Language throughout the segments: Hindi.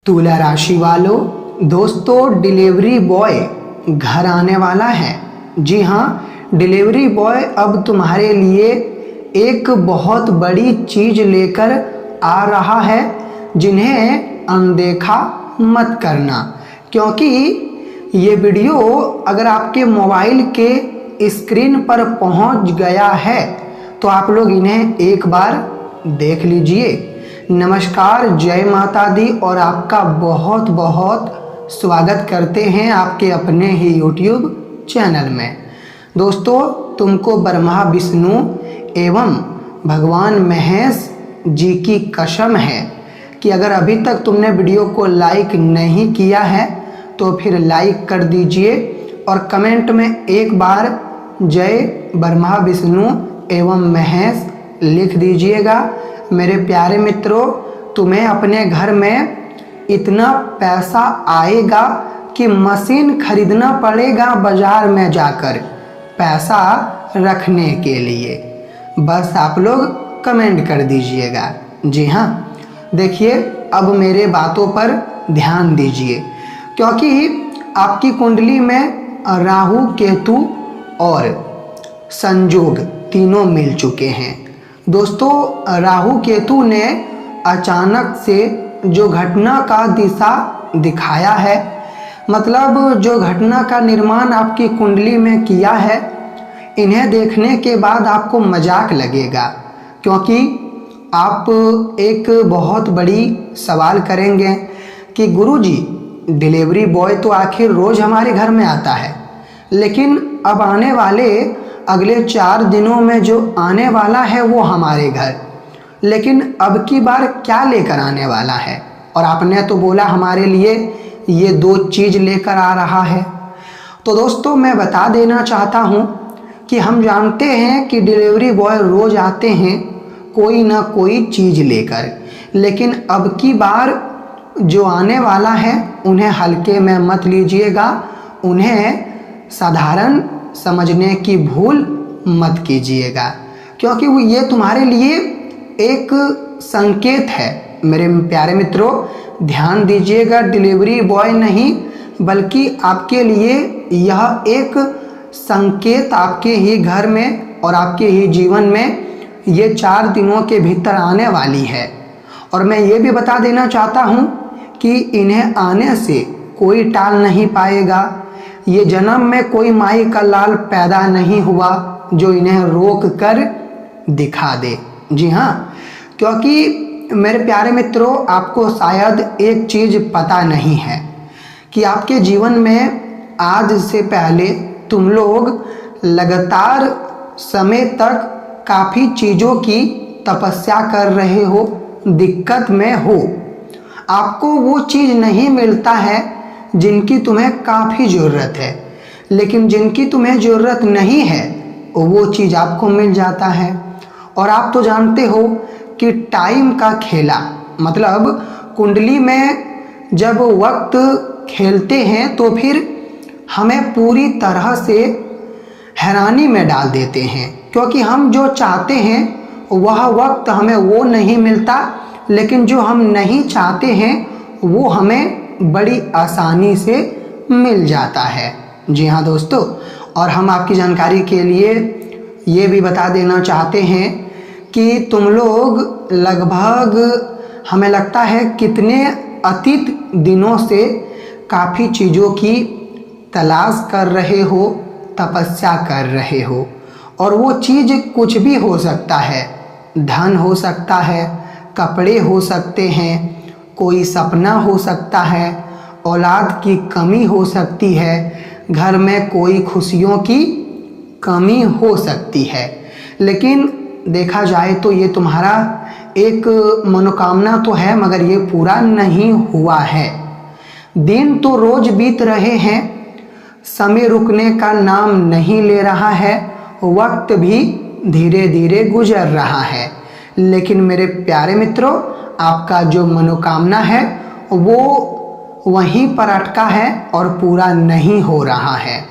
तुला राशि वालों, दोस्तों डिलीवरी बॉय घर आने वाला है। जी हाँ, डिलीवरी बॉय अब तुम्हारे लिए एक बहुत बड़ी चीज लेकर आ रहा है, जिन्हें अनदेखा मत करना। क्योंकि ये वीडियो अगर आपके मोबाइल के स्क्रीन पर पहुंच गया है तो आप लोग इन्हें एक बार देख लीजिए। नमस्कार, जय माता दी और आपका बहुत बहुत स्वागत करते हैं आपके अपने ही YouTube चैनल में। दोस्तों, तुमको ब्रह्मा विष्णु एवं भगवान महेश जी की कसम है कि अगर अभी तक तुमने वीडियो को लाइक नहीं किया है तो फिर लाइक कर दीजिए और कमेंट में एक बार जय ब्रह्मा विष्णु एवं महेश लिख दीजिएगा। मेरे प्यारे मित्रों, तुम्हें अपने घर में इतना पैसा आएगा कि मशीन खरीदना पड़ेगा बाजार में जाकर पैसा रखने के लिए। बस आप लोग कमेंट कर दीजिएगा। जी हाँ, देखिए अब मेरे बातों पर ध्यान दीजिए, क्योंकि आपकी कुंडली में राहु केतु और संयोग तीनों मिल चुके हैं। दोस्तों, राहु केतु ने अचानक से जो घटना का दिशा दिखाया है, मतलब जो घटना का निर्माण आपकी कुंडली में किया है, इन्हें देखने के बाद आपको मजाक लगेगा। क्योंकि आप एक बहुत बड़ी सवाल करेंगे कि गुरुजी, डिलीवरी बॉय तो आखिर रोज़ हमारे घर में आता है, लेकिन अब आने वाले अगले 4 दिनों में जो आने वाला है वो हमारे घर, लेकिन अब की बार क्या लेकर आने वाला है? और आपने तो बोला हमारे लिए ये 2 चीज़ लेकर आ रहा है। तो दोस्तों, मैं बता देना चाहता हूँ कि हम जानते हैं कि डिलीवरी बॉय रोज़ आते हैं कोई ना कोई चीज़ लेकर, लेकिन अब की बार जो आने वाला है उन्हें हल्के में मत लीजिएगा, उन्हें साधारण समझने की भूल मत कीजिएगा, क्योंकि वो ये तुम्हारे लिए एक संकेत है। मेरे प्यारे मित्रों, ध्यान दीजिएगा, डिलीवरी बॉय नहीं बल्कि आपके लिए यह एक संकेत आपके ही घर में और आपके ही जीवन में ये 4 दिनों के भीतर आने वाली है। और मैं ये भी बता देना चाहता हूँ कि इन्हें आने से कोई टाल नहीं पाएगा। ये जन्म में कोई माई का लाल पैदा नहीं हुआ जो इन्हें रोक कर दिखा दे। जी हाँ, क्योंकि मेरे प्यारे मित्रों, आपको शायद एक चीज़ पता नहीं है कि आपके जीवन में आज से पहले तुम लोग लगातार समय तक काफ़ी चीज़ों की तपस्या कर रहे हो, दिक्कत में हो, आपको वो चीज़ नहीं मिलता है जिनकी तुम्हें काफ़ी ज़रूरत है, लेकिन जिनकी तुम्हें ज़रूरत नहीं है वो चीज़ आपको मिल जाता है। और आप तो जानते हो कि टाइम का खेला, मतलब कुंडली में जब वक्त खेलते हैं तो फिर हमें पूरी तरह से हैरानी में डाल देते हैं, क्योंकि हम जो चाहते हैं वह वक्त हमें वो नहीं मिलता, लेकिन जो हम नहीं चाहते हैं वो हमें बड़ी आसानी से मिल जाता है। जी हाँ दोस्तों, और हम आपकी जानकारी के लिए ये भी बता देना चाहते हैं कि तुम लोग लगभग, हमें लगता है कितने अतीत दिनों से काफ़ी चीज़ों की तलाश कर रहे हो, तपस्या कर रहे हो, और वो चीज़ कुछ भी हो सकता है। धन हो सकता है, कपड़े हो सकते हैं, कोई सपना हो सकता है, औलाद की कमी हो सकती है, घर में कोई खुशियों की कमी हो सकती है। लेकिन देखा जाए तो ये तुम्हारा एक मनोकामना तो है, मगर ये पूरा नहीं हुआ है। दिन तो रोज बीत रहे हैं, समय रुकने का नाम नहीं ले रहा है, वक्त भी धीरे धीरे गुजर रहा है, लेकिन मेरे प्यारे मित्रों, आपका जो मनोकामना है वो वहीं पर अटका है और पूरा नहीं हो रहा है।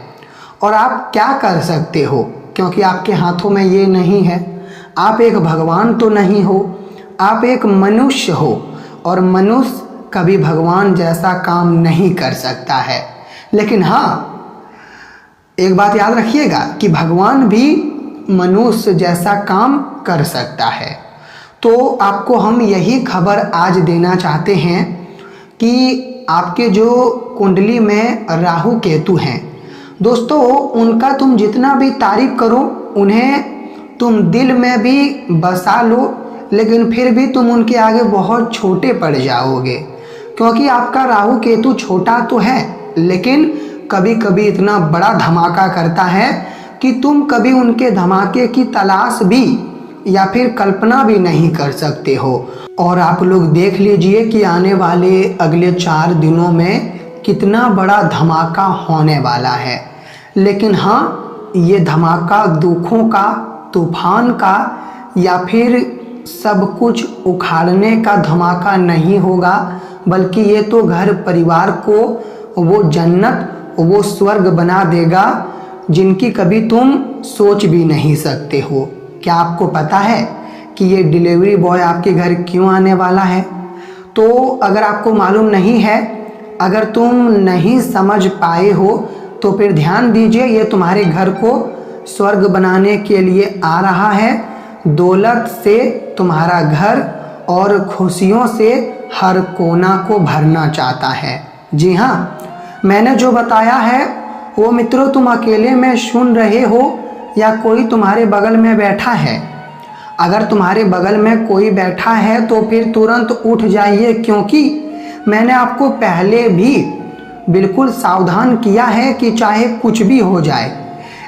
और आप क्या कर सकते हो, क्योंकि आपके हाथों में ये नहीं है। आप एक भगवान तो नहीं हो, आप एक मनुष्य हो, और मनुष्य कभी भगवान जैसा काम नहीं कर सकता है। लेकिन हाँ, एक बात याद रखिएगा कि भगवान भी मनुष्य जैसा काम कर सकता है। तो आपको हम यही खबर आज देना चाहते हैं कि आपके जो कुंडली में राहु केतु हैं दोस्तों, उनका तुम जितना भी तारीफ करो, उन्हें तुम दिल में भी बसा लो, लेकिन फिर भी तुम उनके आगे बहुत छोटे पड़ जाओगे। क्योंकि आपका राहु केतु छोटा तो है, लेकिन कभी कभी इतना बड़ा धमाका करता है कि तुम कभी उनके धमाके की तलाश भी या फिर कल्पना भी नहीं कर सकते हो। और आप लोग देख लीजिए कि आने वाले अगले 4 दिनों में कितना बड़ा धमाका होने वाला है। लेकिन हाँ, ये धमाका दुखों का, तूफान का या फिर सब कुछ उखाड़ने का धमाका नहीं होगा, बल्कि ये तो घर परिवार को वो जन्नत, वो स्वर्ग बना देगा जिनकी कभी तुम सोच भी नहीं सकते हो। क्या आपको पता है कि ये डिलीवरी बॉय आपके घर क्यों आने वाला है? तो अगर आपको मालूम नहीं है, अगर तुम नहीं समझ पाए हो, तो फिर ध्यान दीजिए, ये तुम्हारे घर को स्वर्ग बनाने के लिए आ रहा है। दौलत से तुम्हारा घर और खुशियों से हर कोना को भरना चाहता है। जी हाँ, मैंने जो बताया है वो मित्रों तुम अकेले में सुन रहे हो या कोई तुम्हारे बगल में बैठा है। अगर तुम्हारे बगल में कोई बैठा है तो फिर तुरंत उठ जाइए, क्योंकि मैंने आपको पहले भी बिल्कुल सावधान किया है कि चाहे कुछ भी हो जाए।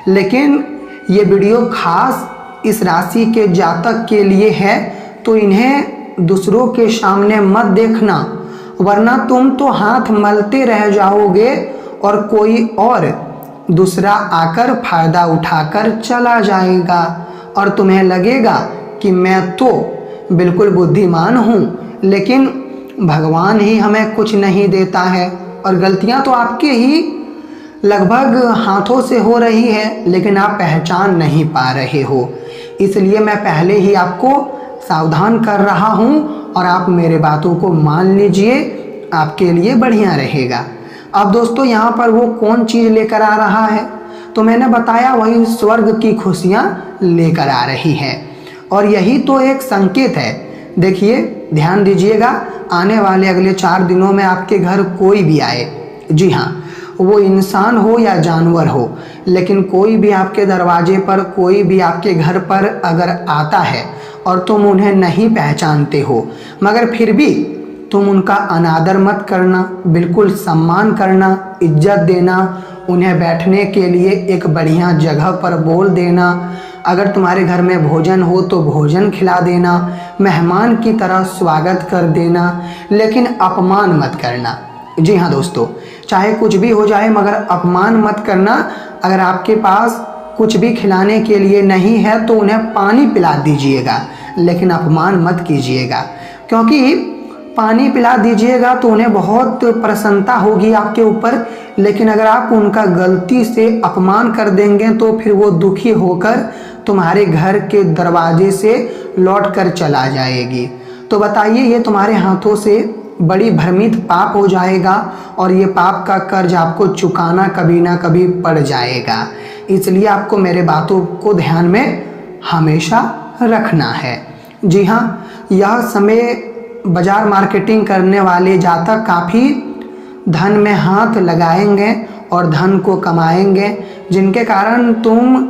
लेकिन ये वीडियो खास इस राशि के जातक के लिए है, तो इन्हें दूसरों के सामने मत देखना, वरना तुम तो हाथ मलते रह जाओगे और कोई और दूसरा आकर फायदा उठाकर चला जाएगा और तुम्हें लगेगा कि मैं तो बिल्कुल बुद्धिमान हूँ, लेकिन भगवान ही हमें कुछ नहीं देता है और गलतियाँ तो आपके ही लगभग हाथों से हो रही है, लेकिन आप पहचान नहीं पा रहे हो। इसलिए मैं पहले ही आपको सावधान कर रहा हूँ और आप मेरे बातों को मान लीजिए, आपके लिए बढ़िया रहेगा। अब दोस्तों, यहाँ पर वो कौन चीज़ लेकर आ रहा है? तो मैंने बताया वही स्वर्ग की खुशियाँ लेकर आ रही है, और यही तो एक संकेत है। देखिए, ध्यान दीजिएगा, आने वाले अगले 4 दिनों में आपके घर कोई भी आए, जी हाँ, वो इंसान हो या जानवर हो, लेकिन कोई भी आपके दरवाजे पर, कोई भी आपके घर पर अगर आता है और तुम उन्हें नहीं पहचानते हो, मगर फिर भी तुम उनका अनादर मत करना, बिल्कुल सम्मान करना, इज्जत देना, उन्हें बैठने के लिए एक बढ़िया जगह पर बोल देना, अगर तुम्हारे घर में भोजन हो तो भोजन खिला देना, मेहमान की तरह स्वागत कर देना, लेकिन अपमान मत करना। जी हाँ दोस्तों, चाहे कुछ भी हो जाए मगर अपमान मत करना। अगर आपके पास कुछ भी खिलाने के लिए नहीं है तो उन्हें पानी पिला दीजिएगा, लेकिन अपमान मत कीजिएगा, क्योंकि पानी पिला दीजिएगा तो उन्हें बहुत प्रसन्नता होगी आपके ऊपर, लेकिन अगर आप उनका गलती से अपमान कर देंगे तो फिर वो दुखी होकर तुम्हारे घर के दरवाजे से लौट कर चला जाएगी। तो बताइए, ये तुम्हारे हाथों से बड़ी भ्रमित पाप हो जाएगा और ये पाप का कर्ज आपको चुकाना कभी ना कभी पड़ जाएगा। इसलिए आपको मेरे बातों को ध्यान में हमेशा रखना है। जी हाँ, यह समय बाजार मार्केटिंग करने वाले जातक काफ़ी धन में हाथ लगाएंगे और धन को कमाएंगे, जिनके कारण तुम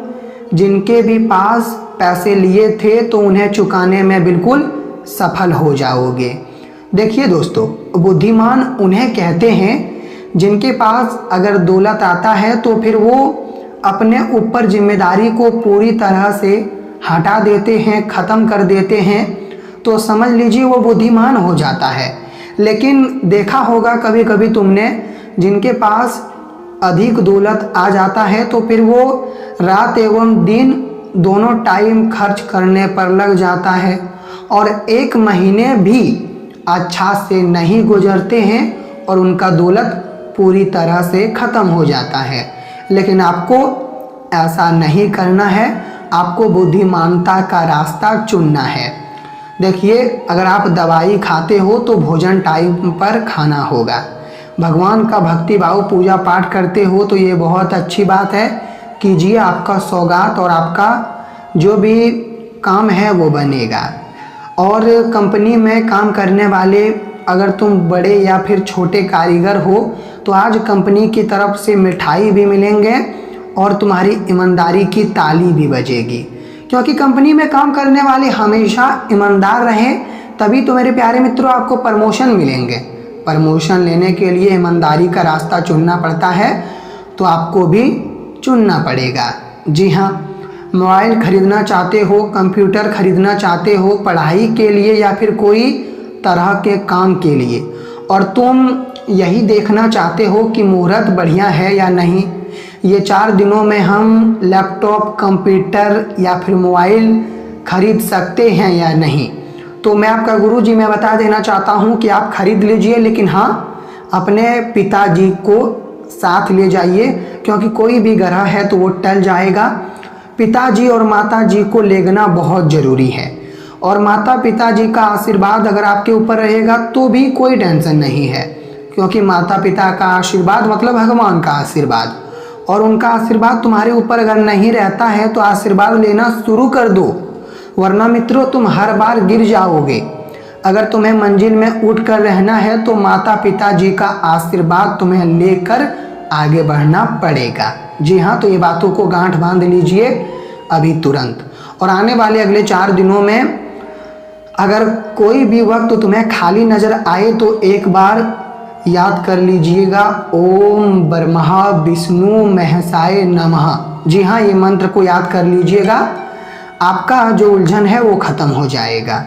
जिनके भी पास पैसे लिए थे तो उन्हें चुकाने में बिल्कुल सफल हो जाओगे। देखिए दोस्तों, बुद्धिमान उन्हें कहते हैं जिनके पास अगर दौलत आता है तो फिर वो अपने ऊपर जिम्मेदारी को पूरी तरह से हटा देते हैं, ख़त्म कर देते हैं, तो समझ लीजिए वो बुद्धिमान हो जाता है। लेकिन देखा होगा कभी कभी तुमने, जिनके पास अधिक दौलत आ जाता है तो फिर वो रात एवं दिन दोनों टाइम खर्च करने पर लग जाता है और 1 महीने भी अच्छा से नहीं गुजरते हैं और उनका दौलत पूरी तरह से ख़त्म हो जाता है। लेकिन आपको ऐसा नहीं करना है, आपको बुद्धिमानता का रास्ता चुनना है। देखिए, अगर आप दवाई खाते हो तो भोजन टाइम पर खाना होगा। भगवान का भक्ति भाव पूजा पाठ करते हो तो ये बहुत अच्छी बात है, कीजिए, आपका सौगात और आपका जो भी काम है वो बनेगा। और कंपनी में काम करने वाले अगर तुम बड़े या फिर छोटे कारीगर हो तो आज कंपनी की तरफ से मिठाई भी मिलेंगे और तुम्हारी ईमानदारी की ताली भी बजेगी, क्योंकि कंपनी में काम करने वाले हमेशा ईमानदार रहें, तभी तो मेरे प्यारे मित्रों आपको प्रमोशन मिलेंगे। प्रमोशन लेने के लिए ईमानदारी का रास्ता चुनना पड़ता है, तो आपको भी चुनना पड़ेगा। जी हाँ, मोबाइल खरीदना चाहते हो, कंप्यूटर खरीदना चाहते हो पढ़ाई के लिए या फिर कोई तरह के काम के लिए, और तुम यही देखना चाहते हो कि मुहूर्त बढ़िया है या नहीं, ये 4 दिनों में हम लैपटॉप, कंप्यूटर या फिर मोबाइल खरीद सकते हैं या नहीं, तो मैं आपका गुरुजी मैं बता देना चाहता हूँ कि आप खरीद लीजिए, लेकिन हाँ, अपने पिताजी को साथ ले जाइए, क्योंकि कोई भी ग्रह है तो वो टल जाएगा। पिताजी और माताजी को लेना बहुत ज़रूरी है, और माता पिताजी का आशीर्वाद अगर आपके ऊपर रहेगा तो भी कोई टेंशन नहीं है, क्योंकि माता पिता का आशीर्वाद मतलब भगवान का आशीर्वाद, और उनका आशीर्वाद तुम्हारे ऊपर अगर नहीं रहता है तो आशीर्वाद लेना शुरू कर दो, वरना मित्रों तुम हर बार गिर जाओगे। अगर तुम्हें मंजिल में उठ कर रहना है तो माता पिताजी का आशीर्वाद तुम्हें लेकर आगे बढ़ना पड़ेगा। जी हाँ, तो ये बातों को गांठ बांध लीजिए अभी तुरंत। और आने वाले अगले 4 दिनों में अगर कोई भी वक्त तुम्हें खाली नजर आए तो एक बार याद कर लीजिएगा, ओम ब्रह्मा विष्णु महेशाय नमः। जी हाँ, ये मंत्र को याद कर लीजिएगा, आपका जो उलझन है वो खत्म हो जाएगा।